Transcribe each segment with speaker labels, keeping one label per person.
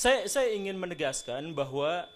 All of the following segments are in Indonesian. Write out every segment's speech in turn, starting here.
Speaker 1: Saya ingin menegaskan bahwa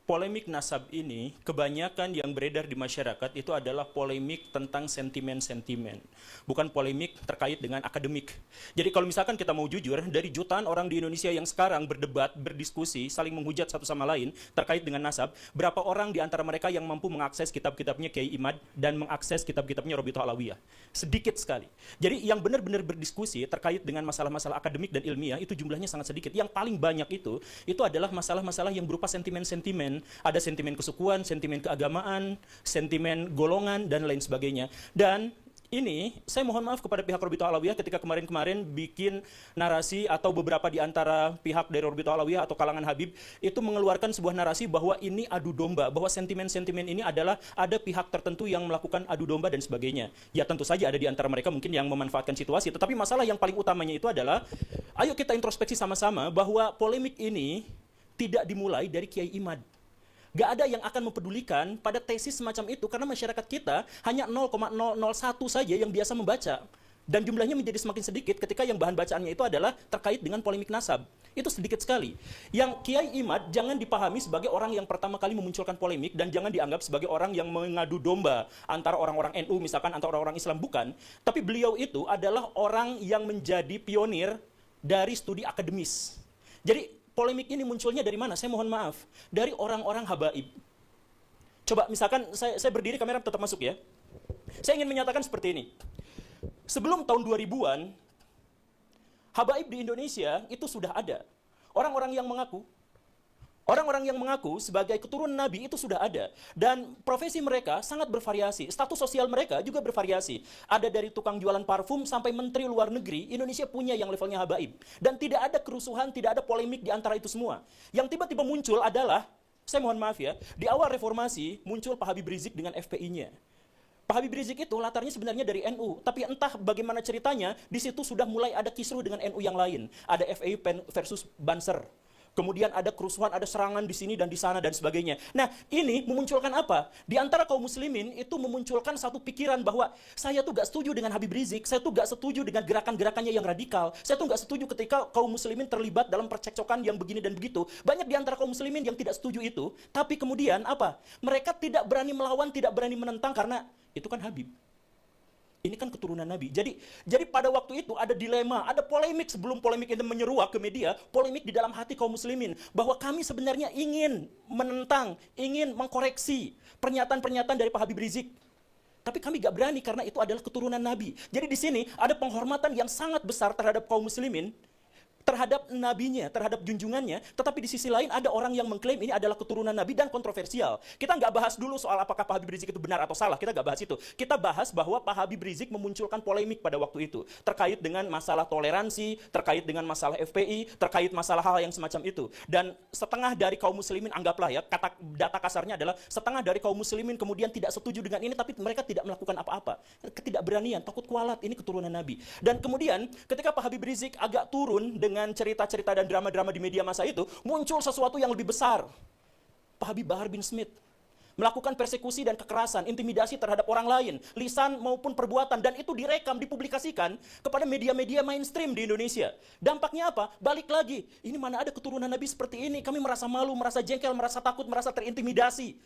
Speaker 1: polemik nasab ini kebanyakan yang beredar di masyarakat itu adalah polemik tentang sentimen-sentimen, bukan polemik terkait dengan akademik. Jadi kalau misalkan kita mau jujur, dari jutaan orang di Indonesia yang sekarang berdebat, berdiskusi, saling menghujat satu sama lain terkait dengan nasab, berapa orang di antara mereka yang mampu mengakses kitab-kitabnya Kiai Imad dan mengakses kitab-kitabnya Robito Alawiyah? Sedikit sekali. Jadi yang benar-benar berdiskusi terkait dengan masalah-masalah akademik dan ilmiah itu jumlahnya sangat sedikit. Yang paling banyak itu adalah masalah-masalah yang berupa sentimen-sentimen. Ada sentimen kesukuan, sentimen keagamaan, sentimen golongan, dan lain sebagainya. Dan ini, saya mohon maaf kepada pihak Robito Alawiyah ketika kemarin-kemarin bikin narasi atau beberapa di antara pihak dari Robito Alawiyah atau kalangan Habib itu mengeluarkan sebuah narasi bahwa ini adu domba, bahwa sentimen-sentimen ini adalah ada pihak tertentu yang melakukan adu domba dan sebagainya. Ya tentu saja ada di antara mereka mungkin yang memanfaatkan situasi, tetapi masalah yang paling utamanya itu adalah, ayo kita introspeksi sama-sama bahwa polemik ini tidak dimulai dari Kiai Imad. Gak ada yang akan mempedulikan pada tesis semacam itu karena masyarakat kita hanya 0,001 saja yang biasa membaca. Dan jumlahnya menjadi semakin sedikit ketika yang bahan bacaannya itu adalah terkait dengan polemik nasab. Itu sedikit sekali. Yang Kiai Imad jangan dipahami sebagai orang yang pertama kali memunculkan polemik dan jangan dianggap sebagai orang yang mengadu domba antara orang-orang NU misalkan antara orang-orang Islam, bukan. Tapi beliau itu adalah orang yang menjadi pionir dari studi akademis. Jadi polemik ini munculnya dari mana? Saya mohon maaf. Dari orang-orang habaib. Coba misalkan saya berdiri, kamera tetap masuk ya. Saya ingin menyatakan seperti ini. Sebelum tahun 2000-an, habaib di Indonesia itu sudah ada. Orang-orang yang mengaku sebagai keturunan Nabi itu sudah ada. Dan profesi mereka sangat bervariasi. Status sosial mereka juga bervariasi. Ada dari tukang jualan parfum sampai menteri luar negeri, Indonesia punya yang levelnya habaib. Dan tidak ada kerusuhan, tidak ada polemik di antara itu semua. Yang tiba-tiba muncul adalah, saya mohon maaf ya, di awal reformasi muncul Pak Habib Rizik dengan FPI-nya. Pak Habib Rizik itu latarnya sebenarnya dari NU, tapi entah bagaimana ceritanya, di situ sudah mulai ada kisruh dengan NU yang lain. Ada FPI versus Banser. Kemudian ada kerusuhan, ada serangan di sini dan di sana dan sebagainya. Nah, ini memunculkan apa? Di antara kaum muslimin itu memunculkan satu pikiran bahwa saya tuh gak setuju dengan Habib Rizik, saya tuh gak setuju dengan gerakan-gerakannya yang radikal, saya tuh gak setuju ketika kaum muslimin terlibat dalam percekcokan yang begini dan begitu. Banyak di antara kaum muslimin yang tidak setuju itu, tapi kemudian apa? Mereka tidak berani melawan, tidak berani menentang karena itu kan Habib. Ini kan keturunan Nabi. Jadi pada waktu itu ada dilema, ada polemik sebelum polemik itu menyeruak ke media, polemik di dalam hati kaum muslimin bahwa kami sebenarnya ingin menentang, ingin mengkoreksi pernyataan-pernyataan dari Pak Habib Rizik. Tapi kami gak berani karena itu adalah keturunan Nabi. Jadi di sini ada penghormatan yang sangat besar terhadap kaum muslimin, terhadap nabinya, terhadap junjungannya, tetapi di sisi lain ada orang yang mengklaim ini adalah keturunan Nabi dan kontroversial. Kita nggak bahas dulu soal apakah Pak Habib Rizik itu benar atau salah, kita nggak bahas itu. Kita bahas bahwa Pak Habib Rizik memunculkan polemik pada waktu itu, terkait dengan masalah toleransi, terkait dengan masalah FPI, terkait masalah hal yang semacam itu. Dan setengah dari kaum muslimin, anggaplah ya, data kasarnya adalah setengah dari kaum muslimin kemudian tidak setuju dengan ini, tapi mereka tidak melakukan apa-apa. Ketidakberanian, takut kualat, ini keturunan Nabi. Dan kemudian ketika Pak Habib Rizik agak turun dengan cerita-cerita dan drama-drama di media masa itu, muncul sesuatu yang lebih besar. Pak Habib Bahar bin Smith melakukan persekusi dan kekerasan, intimidasi terhadap orang lain, lisan maupun perbuatan, dan itu direkam, dipublikasikan kepada media-media mainstream di Indonesia. Dampaknya apa? Balik lagi, ini mana ada keturunan Nabi seperti ini, kami merasa malu, merasa jengkel, merasa takut, merasa terintimidasi.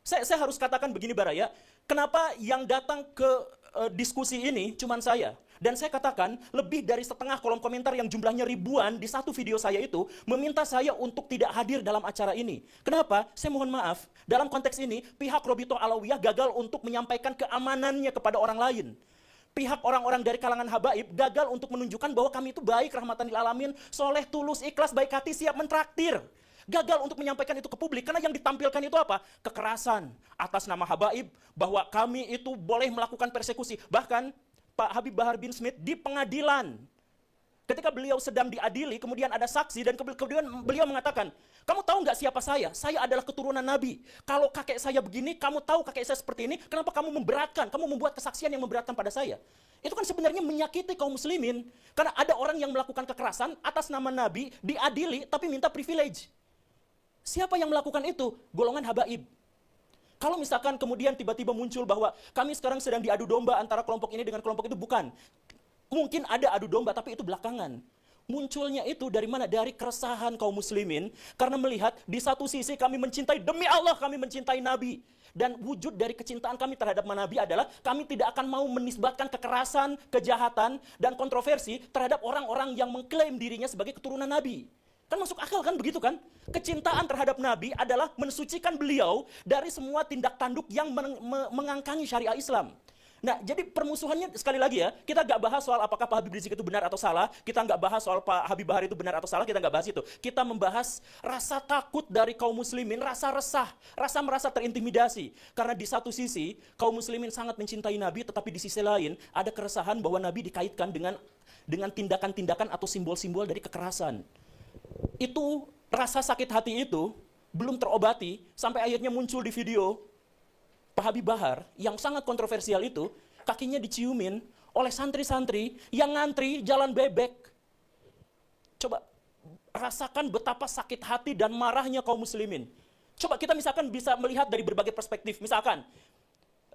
Speaker 1: Saya harus katakan begini Baraya, kenapa yang datang ke diskusi ini cuman saya? Dan saya katakan, lebih dari setengah kolom komentar yang jumlahnya ribuan di satu video saya itu meminta saya untuk tidak hadir dalam acara ini. Kenapa? Saya mohon maaf, dalam konteks ini pihak Robito Alawiyah gagal untuk menyampaikan keamanannya kepada orang lain. Pihak orang-orang dari kalangan habaib gagal untuk menunjukkan bahwa kami itu baik, rahmatan lil alamin, soleh, tulus, ikhlas, baik hati, siap mentraktir. Gagal untuk menyampaikan itu ke publik karena yang ditampilkan itu apa? Kekerasan atas nama habaib, bahwa kami itu boleh melakukan persekusi. Bahkan Pak Habib Bahar bin Smith di pengadilan, ketika beliau sedang diadili, kemudian ada saksi dan kemudian beliau mengatakan, kamu tahu nggak siapa saya? Saya adalah keturunan Nabi. Kalau kakek saya begini, kamu tahu kakek saya seperti ini, kenapa kamu memberatkan? Kamu membuat kesaksian yang memberatkan pada saya. Itu kan sebenarnya menyakiti kaum muslimin. Karena ada orang yang melakukan kekerasan atas nama Nabi, diadili tapi minta privilege. Siapa yang melakukan itu? Golongan habaib. Kalau misalkan kemudian tiba-tiba muncul bahwa kami sekarang sedang diadu domba antara kelompok ini dengan kelompok itu, bukan. Mungkin ada adu domba, tapi itu belakangan. Munculnya itu dari mana? Dari keresahan kaum muslimin karena melihat di satu sisi kami mencintai, demi Allah kami mencintai Nabi. Dan wujud dari kecintaan kami terhadap Nabi adalah kami tidak akan mau menisbatkan kekerasan, kejahatan, dan kontroversi terhadap orang-orang yang mengklaim dirinya sebagai keturunan Nabi. Kan masuk akal kan begitu kan? Kecintaan terhadap Nabi adalah mensucikan beliau dari semua tindak tanduk yang mengangkangi syariah Islam. Nah, jadi permusuhannya sekali lagi ya, kita nggak bahas soal apakah Pak Habib Rizik itu benar atau salah, kita nggak bahas soal Pak Habib Bahar itu benar atau salah, kita nggak bahas itu. Kita membahas rasa takut dari kaum muslimin, rasa resah, rasa merasa terintimidasi. Karena di satu sisi, kaum muslimin sangat mencintai Nabi, tetapi di sisi lain, ada keresahan bahwa Nabi dikaitkan dengan tindakan-tindakan atau simbol-simbol dari kekerasan. Itu, rasa sakit hati itu, belum terobati, sampai akhirnya muncul di video, Pak Habib Bahar yang sangat kontroversial itu kakinya diciumin oleh santri-santri yang ngantri jalan bebek. Coba rasakan betapa sakit hati dan marahnya kaum muslimin. Coba kita misalkan bisa melihat dari berbagai perspektif. Misalkan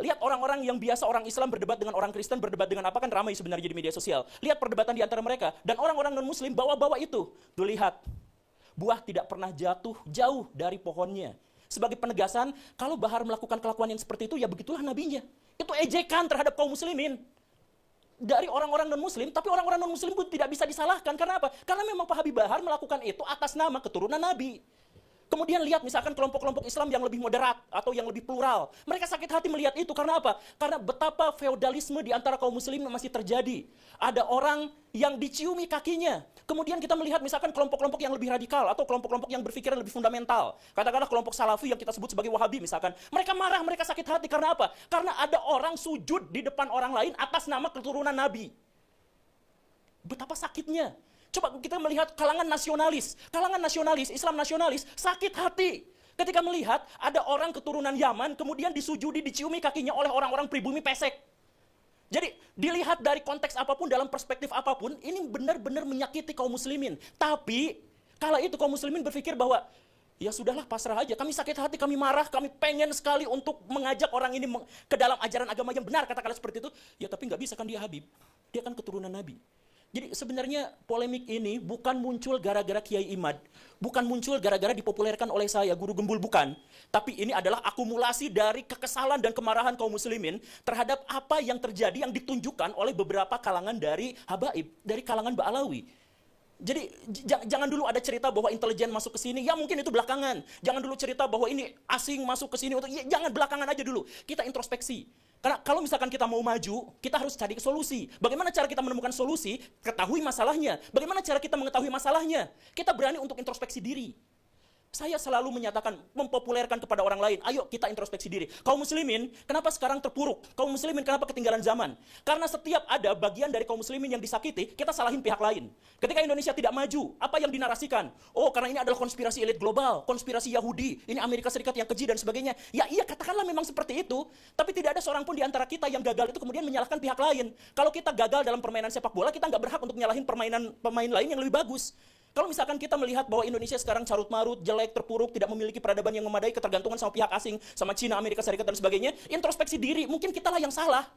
Speaker 1: lihat orang-orang yang biasa orang Islam berdebat dengan orang Kristen, berdebat dengan apa, kan ramai sebenarnya di media sosial. Lihat perdebatan di antara mereka dan orang-orang non-muslim bawa-bawa itu. Tuh lihat, buah tidak pernah jatuh jauh dari pohonnya. Sebagai penegasan, kalau Bahar melakukan kelakuan yang seperti itu, ya begitulah nabinya. Itu ejekan terhadap kaum muslimin. Dari orang-orang non-muslim, tapi orang-orang non-muslim pun tidak bisa disalahkan. Karena apa? Karena memang Pak Habib Bahar melakukan itu atas nama keturunan Nabi. Kemudian lihat misalkan kelompok-kelompok Islam yang lebih moderat atau yang lebih plural. Mereka sakit hati melihat itu. Karena apa? Karena betapa feodalisme di antara kaum muslim masih terjadi. Ada orang yang diciumi kakinya. Kemudian kita melihat misalkan kelompok-kelompok yang lebih radikal atau kelompok-kelompok yang berpikiran lebih fundamental. Katakanlah kelompok Salafi yang kita sebut sebagai Wahabi misalkan. Mereka marah, mereka sakit hati. Karena apa? Karena ada orang sujud di depan orang lain atas nama keturunan Nabi. Betapa sakitnya. Coba kita melihat kalangan nasionalis, Islam nasionalis, sakit hati ketika melihat ada orang keturunan Yaman kemudian disujudi, diciumi kakinya oleh orang-orang pribumi pesek. Jadi dilihat dari konteks apapun, dalam perspektif apapun, ini benar-benar menyakiti kaum muslimin. Tapi kala itu kaum muslimin berpikir bahwa ya sudahlah, pasrah aja, kami sakit hati, kami marah, kami pengen sekali untuk mengajak orang ini ke dalam ajaran agama yang benar, katakanlah seperti itu. Ya tapi nggak bisa kan, dia Habib, dia kan keturunan Nabi. Jadi sebenarnya polemik ini bukan muncul gara-gara Kiai Imad, bukan muncul gara-gara dipopulerkan oleh saya, Guru Gembul, bukan. Tapi ini adalah akumulasi dari kekesalan dan kemarahan kaum muslimin terhadap apa yang terjadi yang ditunjukkan oleh beberapa kalangan dari habaib, dari kalangan Ba'alawi. Jadi jangan dulu ada cerita bahwa intelijen masuk ke sini, ya mungkin itu belakangan. Jangan dulu cerita bahwa ini asing masuk ke sini, ya, jangan belakangan aja dulu. Kita introspeksi. Karena kalau misalkan kita mau maju, kita harus cari solusi. Bagaimana cara kita menemukan solusi? Ketahui masalahnya. Bagaimana cara kita mengetahui masalahnya? Kita berani untuk introspeksi diri. Saya selalu menyatakan, mempopulerkan kepada orang lain, ayo kita introspeksi diri. Kaum muslimin, kenapa sekarang terpuruk? Kaum muslimin kenapa ketinggalan zaman? Karena setiap ada bagian dari kaum muslimin yang disakiti, kita salahin pihak lain. Ketika Indonesia tidak maju, apa yang dinarasikan? Oh, karena ini adalah konspirasi elit global, konspirasi Yahudi, ini Amerika Serikat yang keji dan sebagainya. Ya iya, katakanlah memang seperti itu, tapi tidak ada seorang pun di antara kita yang gagal itu kemudian menyalahkan pihak lain. Kalau kita gagal dalam permainan sepak bola, kita nggak berhak untuk menyalahin pemain lain yang lebih bagus. Kalau misalkan kita melihat bahwa Indonesia sekarang carut-marut, jelek, terpuruk, tidak memiliki peradaban yang memadai, ketergantungan sama pihak asing, sama Cina, Amerika Serikat, dan sebagainya, introspeksi diri, mungkin kita lah yang salah.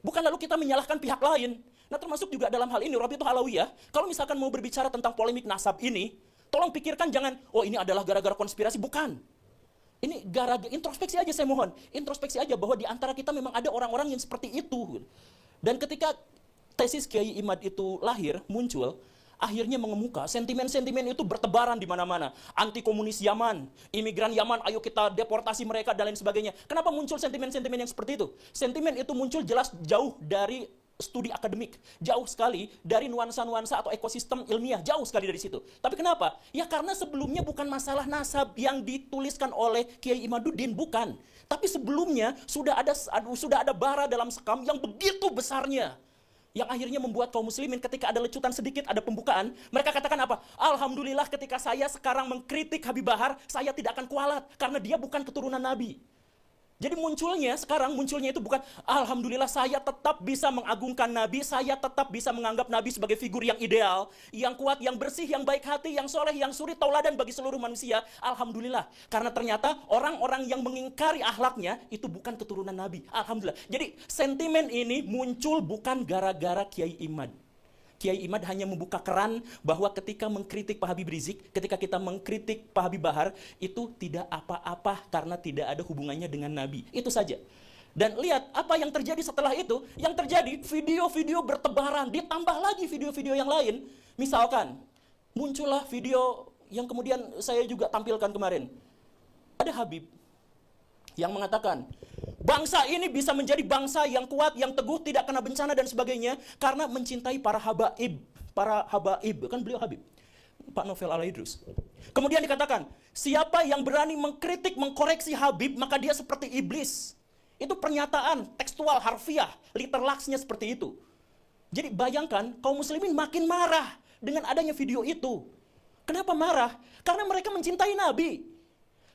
Speaker 1: Bukan lalu kita menyalahkan pihak lain. Nah, termasuk juga dalam hal ini, Rabitatul Alawiyah, kalau misalkan mau berbicara tentang polemik nasab ini, tolong pikirkan jangan, oh ini adalah gara-gara konspirasi, bukan. Ini gara-gara, introspeksi aja saya mohon. Introspeksi aja bahwa di antara kita memang ada orang-orang yang seperti itu. Dan ketika tesis Kiai Imad itu lahir, muncul, akhirnya mengemuka, sentimen-sentimen itu bertebaran di mana-mana. Anti komunis Yaman, imigran Yaman, ayo kita deportasi mereka dan lain sebagainya. Kenapa muncul sentimen-sentimen yang seperti itu? Sentimen itu muncul jelas jauh dari studi akademik, jauh sekali dari nuansa-nuansa atau ekosistem ilmiah, jauh sekali dari situ. Tapi kenapa? Ya karena sebelumnya bukan masalah nasab yang dituliskan oleh Kiai Imaduddin, bukan. Tapi sebelumnya sudah ada bara dalam sekam yang begitu besarnya, yang akhirnya membuat kaum muslimin ketika ada lecutan sedikit, ada pembukaan, mereka katakan apa? Alhamdulillah ketika saya sekarang mengkritik Habib Bahar, saya tidak akan kualat, karena dia bukan keturunan Nabi. Jadi munculnya itu bukan, alhamdulillah saya tetap bisa mengagungkan Nabi, saya tetap bisa menganggap Nabi sebagai figur yang ideal, yang kuat, yang bersih, yang baik hati, yang soleh, yang suri, tauladan bagi seluruh manusia. Alhamdulillah, karena ternyata orang-orang yang mengingkari akhlaknya itu bukan keturunan Nabi. Alhamdulillah. Jadi sentimen ini muncul bukan gara-gara Kiai Imad. Kiai Imad hanya membuka keran bahwa ketika mengkritik Pak Habib Rizik, ketika kita mengkritik Pak Habib Bahar, itu tidak apa-apa karena tidak ada hubungannya dengan Nabi. Itu saja. Dan lihat apa yang terjadi setelah itu. Yang terjadi, video-video bertebaran, ditambah lagi video-video yang lain. Misalkan, muncullah video yang kemudian saya juga tampilkan kemarin. Ada Habib yang mengatakan, bangsa ini bisa menjadi bangsa yang kuat, yang teguh, tidak kena bencana dan sebagainya, karena mencintai para habaib, kan beliau Habib, Pak Novel Al-Idrus. Kemudian dikatakan, siapa yang berani mengkritik, mengkoreksi Habib, maka dia seperti iblis. Itu pernyataan tekstual, harfiah, literlaksnya seperti itu. Jadi bayangkan, kaum muslimin makin marah dengan adanya video itu. Kenapa marah? Karena mereka mencintai Nabi.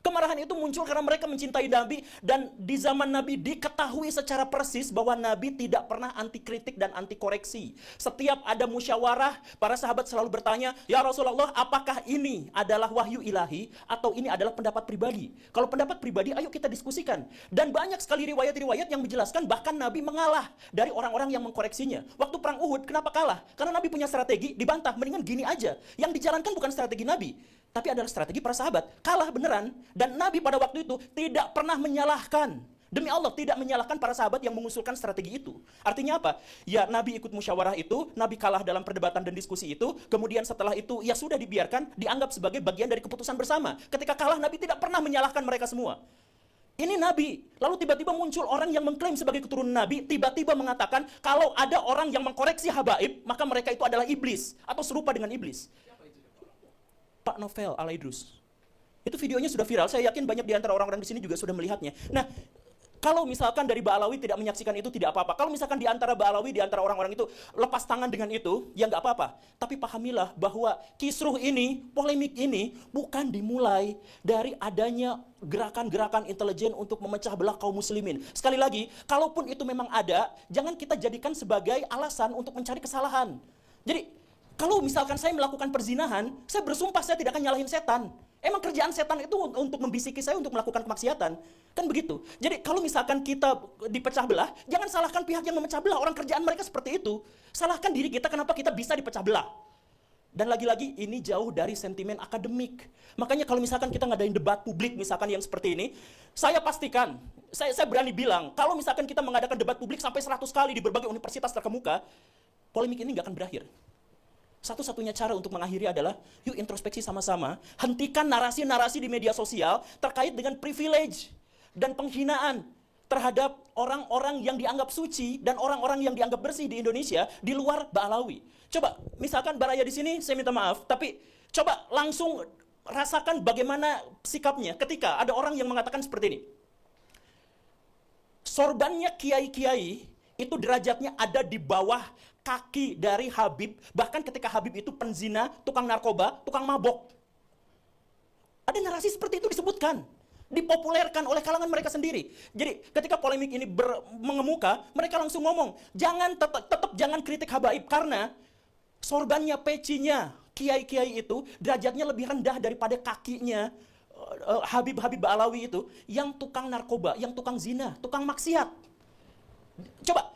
Speaker 1: Kemarahan itu muncul karena mereka mencintai Nabi, dan di zaman Nabi diketahui secara persis bahwa Nabi tidak pernah anti kritik dan anti koreksi. Setiap ada musyawarah, para sahabat selalu bertanya, ya Rasulullah, apakah ini adalah wahyu ilahi atau ini adalah pendapat pribadi? Kalau pendapat pribadi, ayo kita diskusikan. Dan banyak sekali riwayat-riwayat yang menjelaskan bahkan Nabi mengalah dari orang-orang yang mengkoreksinya. Waktu perang Uhud, kenapa kalah? Karena Nabi punya strategi, dibantah, mendingan gini aja. Yang dijalankan bukan strategi Nabi, tapi adalah strategi para sahabat. Kalah beneran. Dan Nabi pada waktu itu tidak pernah menyalahkan. Demi Allah, tidak menyalahkan para sahabat yang mengusulkan strategi itu. Artinya apa? Ya, Nabi ikut musyawarah itu, Nabi kalah dalam perdebatan dan diskusi itu, kemudian setelah itu, ya sudah dibiarkan, dianggap sebagai bagian dari keputusan bersama. Ketika kalah, Nabi tidak pernah menyalahkan mereka semua. Ini Nabi. Lalu tiba-tiba muncul orang yang mengklaim sebagai keturunan Nabi, tiba-tiba mengatakan, kalau ada orang yang mengkoreksi habaib, maka mereka itu adalah iblis, atau serupa dengan iblis. Pak Novel Al-Idrus. Itu videonya sudah viral, saya yakin banyak di antara orang-orang di sini juga sudah melihatnya. Nah, kalau misalkan dari Ba'alawi tidak menyaksikan itu, tidak apa-apa. Kalau misalkan di antara Ba'alawi, di antara orang-orang itu lepas tangan dengan itu, ya nggak apa-apa. Tapi pahamilah bahwa kisruh ini, polemik ini, bukan dimulai dari adanya gerakan-gerakan intelijen untuk memecah belah kaum muslimin. Sekali lagi, kalaupun itu memang ada, jangan kita jadikan sebagai alasan untuk mencari kesalahan. Jadi, kalau misalkan saya melakukan perzinahan, saya bersumpah saya tidak akan nyalahin setan. Emang kerjaan setan itu untuk membisiki saya untuk melakukan kemaksiatan. Kan begitu. Jadi kalau misalkan kita dipecah belah, jangan salahkan pihak yang memecah belah. Orang kerjaan mereka seperti itu. Salahkan diri kita kenapa kita bisa dipecah belah. Dan lagi-lagi ini jauh dari sentimen akademik. Makanya kalau misalkan kita ngadain debat publik misalkan yang seperti ini, saya pastikan, saya berani bilang, kalau misalkan kita mengadakan debat publik sampai 100 kali di berbagai universitas terkemuka, polemik ini nggak akan berakhir. Satu-satunya cara untuk mengakhiri adalah, yuk introspeksi sama-sama, hentikan narasi-narasi di media sosial terkait dengan privilege dan penghinaan terhadap orang-orang yang dianggap suci dan orang-orang yang dianggap bersih di Indonesia di luar Ba'alawi. Coba, misalkan Baraya di sini, saya minta maaf, tapi coba langsung rasakan bagaimana sikapnya ketika ada orang yang mengatakan seperti ini. Sorbannya kiai-kiai itu derajatnya ada di bawah kaki dari Habib, bahkan ketika Habib itu penzina, tukang narkoba, tukang mabok. Ada narasi seperti itu disebutkan, dipopulerkan oleh kalangan mereka sendiri. Jadi ketika polemik ini mengemuka, mereka langsung ngomong, jangan tetap jangan kritik habaib, karena sorbannya, pecinya, kiai-kiai itu derajatnya lebih rendah daripada kakinya Habib-Habib Ba'alawi itu, yang tukang narkoba, yang tukang zina, tukang maksiat. Coba,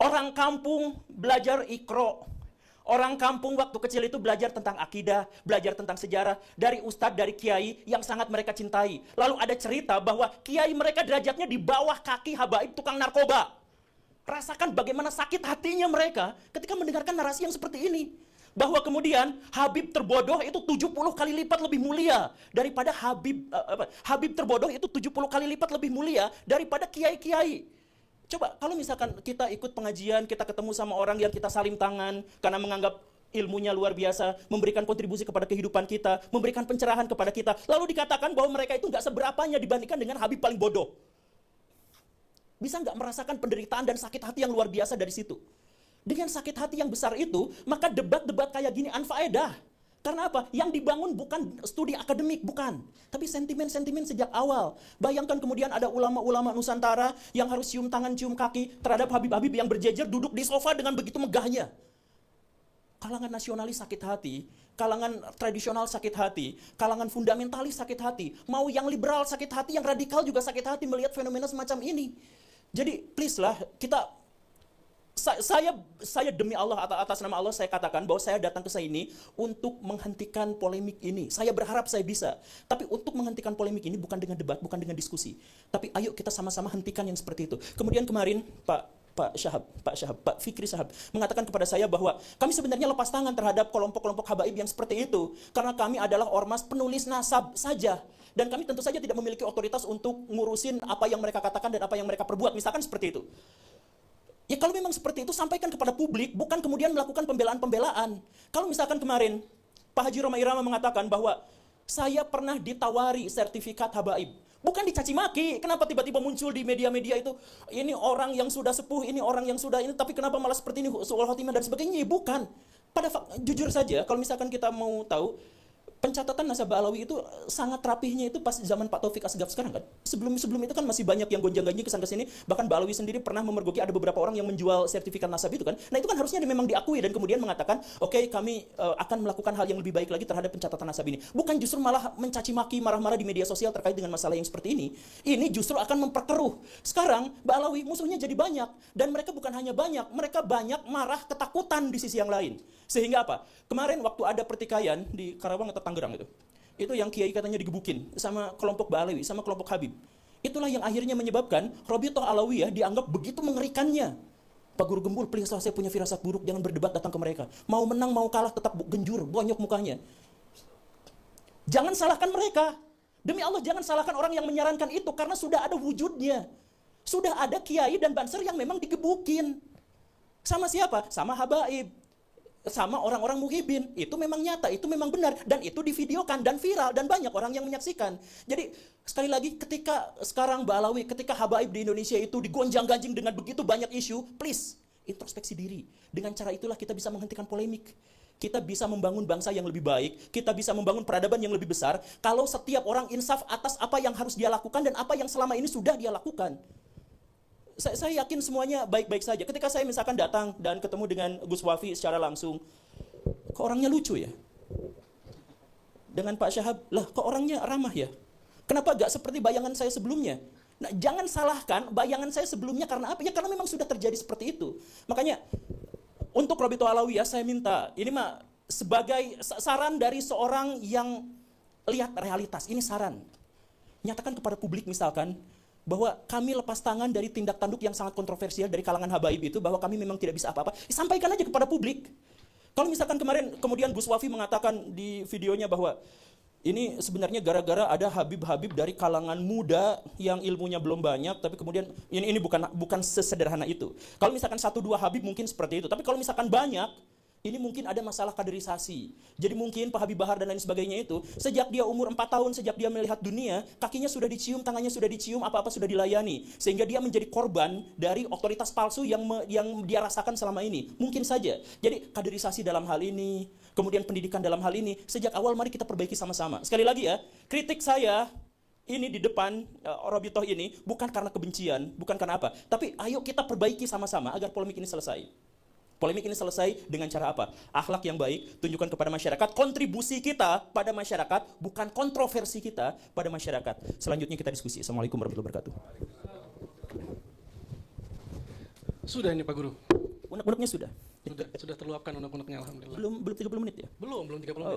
Speaker 1: orang kampung belajar Iqra. Orang kampung waktu kecil itu belajar tentang akidah, belajar tentang sejarah dari ustadz, dari kiai yang sangat mereka cintai. Lalu ada cerita bahwa kiai mereka derajatnya di bawah kaki habaib tukang narkoba. Rasakan bagaimana sakit hatinya mereka ketika mendengarkan narasi yang seperti ini. Bahwa kemudian Habib terbodoh itu 70 kali lipat lebih mulia daripada Habib terbodoh itu 70 kali lipat lebih mulia daripada kiai-kiai. Coba kalau misalkan kita ikut pengajian, kita ketemu sama orang yang kita salim tangan karena menganggap ilmunya luar biasa, memberikan kontribusi kepada kehidupan kita, memberikan pencerahan kepada kita, lalu dikatakan bahwa mereka itu nggak seberapanya dibandingkan dengan Habib paling bodoh. Bisa nggak merasakan penderitaan dan sakit hati yang luar biasa dari situ? Dengan sakit hati yang besar itu, maka debat-debat kayak gini anfaedah. Karena apa? Yang dibangun bukan studi akademik, bukan. Tapi sentimen-sentimen sejak awal. Bayangkan kemudian ada ulama-ulama Nusantara yang harus cium tangan, cium kaki terhadap Habib-Habib yang berjejer duduk di sofa dengan begitu megahnya. Kalangan nasionalis sakit hati, kalangan tradisional sakit hati, kalangan fundamentalis sakit hati, mau yang liberal sakit hati, yang radikal juga sakit hati melihat fenomena semacam ini. Jadi please lah, kita Saya demi Allah, atas nama Allah saya katakan bahwa saya datang ke sini untuk menghentikan polemik ini. Saya berharap saya bisa. Tapi untuk menghentikan polemik ini bukan dengan debat, bukan dengan diskusi. Tapi ayo kita sama-sama hentikan yang seperti itu. Kemudian kemarin Pak Fikri Syahab mengatakan kepada saya bahwa kami sebenarnya lepas tangan terhadap kelompok-kelompok habaib yang seperti itu. Karena kami adalah ormas penulis nasab saja. Dan kami tentu saja tidak memiliki otoritas untuk ngurusin apa yang mereka katakan dan apa yang mereka perbuat. Misalkan seperti itu. Ya kalau memang seperti itu, sampaikan kepada publik, bukan kemudian melakukan pembelaan-pembelaan. Kalau misalkan kemarin, Pak Haji Roma Irama mengatakan bahwa saya pernah ditawari sertifikat habaib. Bukan dicaci maki, kenapa tiba-tiba muncul di media-media itu, ini orang yang sudah sepuh, ini orang yang sudah ini, tapi kenapa malah seperti ini, su'ul khotimah dan sebagainya. Bukan. Jujur saja, kalau misalkan kita mau tahu, pencatatan nasab Ba'alawi itu sangat rapihnya itu pas zaman Pak Taufik Asgaf sekarang kan. Sebelum itu kan masih banyak yang gonjang-ganjing kesana kesini. Bahkan Ba'alawi sendiri pernah memergoki ada beberapa orang yang menjual sertifikat nasab itu kan. Nah itu kan harusnya memang diakui dan kemudian mengatakan, oke, kami akan melakukan hal yang lebih baik lagi terhadap pencatatan nasab ini. Bukan justru malah mencaci maki, marah-marah di media sosial terkait dengan masalah yang seperti ini. Ini justru akan memperkeruh. Sekarang Ba'alawi musuhnya jadi banyak dan mereka bukan hanya banyak, mereka banyak marah ketakutan di sisi yang lain. Sehingga apa? Kemarin waktu ada pertikaian di Karawang atau Tangerang itu yang kiai katanya digebukin sama kelompok Ba'alawi, sama kelompok Habib. Itulah yang akhirnya menyebabkan Rabithah Alawiyah dianggap begitu mengerikannya. Pak Guru Gembul, please, saya punya firasat buruk, jangan berdebat datang ke mereka. Mau menang, mau kalah, tetap genjur, bonyok mukanya. Jangan salahkan mereka. Demi Allah, jangan salahkan orang yang menyarankan itu, karena sudah ada wujudnya. Sudah ada kiai dan banser yang memang digebukin. Sama siapa? Sama habaib. Sama orang-orang muhibin. Itu memang nyata, itu memang benar. Dan itu divideokan dan viral dan banyak orang yang menyaksikan. Jadi sekali lagi ketika sekarang Ba'alawi, ketika habaib di Indonesia itu digonjang-ganjing dengan begitu banyak isu, please introspeksi diri. Dengan cara itulah kita bisa menghentikan polemik. Kita bisa membangun bangsa yang lebih baik, kita bisa membangun peradaban yang lebih besar kalau setiap orang insaf atas apa yang harus dia lakukan dan apa yang selama ini sudah dia lakukan. Saya yakin semuanya baik-baik saja. Ketika saya misalkan datang dan ketemu dengan Gus Wafi secara langsung, kok orangnya lucu ya? Dengan Pak Syahab, lah kok orangnya ramah ya? Kenapa gak seperti bayangan saya sebelumnya? Nah, jangan salahkan bayangan saya sebelumnya karena apa? Ya karena memang sudah terjadi seperti itu. Makanya, untuk Rabithah Alawiyah saya minta, ini mah sebagai saran dari seorang yang lihat realitas, ini saran. Nyatakan kepada publik misalkan, bahwa kami lepas tangan dari tindak tanduk yang sangat kontroversial dari kalangan habaib itu, bahwa kami memang tidak bisa apa-apa, sampaikan aja kepada publik. Kalau misalkan kemudian Gus Wafi mengatakan di videonya bahwa ini sebenarnya gara-gara ada habib-habib dari kalangan muda yang ilmunya belum banyak, tapi kemudian ini bukan sesederhana itu. Kalau misalkan 1-2 habib mungkin seperti itu, tapi kalau misalkan banyak, ini mungkin ada masalah kaderisasi. Jadi mungkin Pak Habib Bahar dan lain sebagainya itu, sejak dia umur 4 tahun, sejak dia melihat dunia, kakinya sudah dicium, tangannya sudah dicium, apa-apa sudah dilayani. Sehingga dia menjadi korban dari otoritas palsu yang dia rasakan selama ini. Mungkin saja. Jadi kaderisasi dalam hal ini, kemudian pendidikan dalam hal ini, sejak awal mari kita perbaiki sama-sama. Sekali lagi ya, kritik saya ini di depan Rabithah ini bukan karena kebencian, bukan karena apa. Tapi ayo kita perbaiki sama-sama agar polemik ini selesai. Polemik ini selesai dengan cara apa? Akhlak yang baik, tunjukkan kepada masyarakat, kontribusi kita pada masyarakat, bukan kontroversi kita pada masyarakat. Selanjutnya kita diskusi. Assalamualaikum warahmatullahi wabarakatuh.
Speaker 2: Sudah ini Pak Guru?
Speaker 1: Unek-uneknya sudah.
Speaker 2: Sudah terluapkan unek-uneknya, alhamdulillah.
Speaker 1: Belum 30 menit ya?
Speaker 2: Belum 30 menit.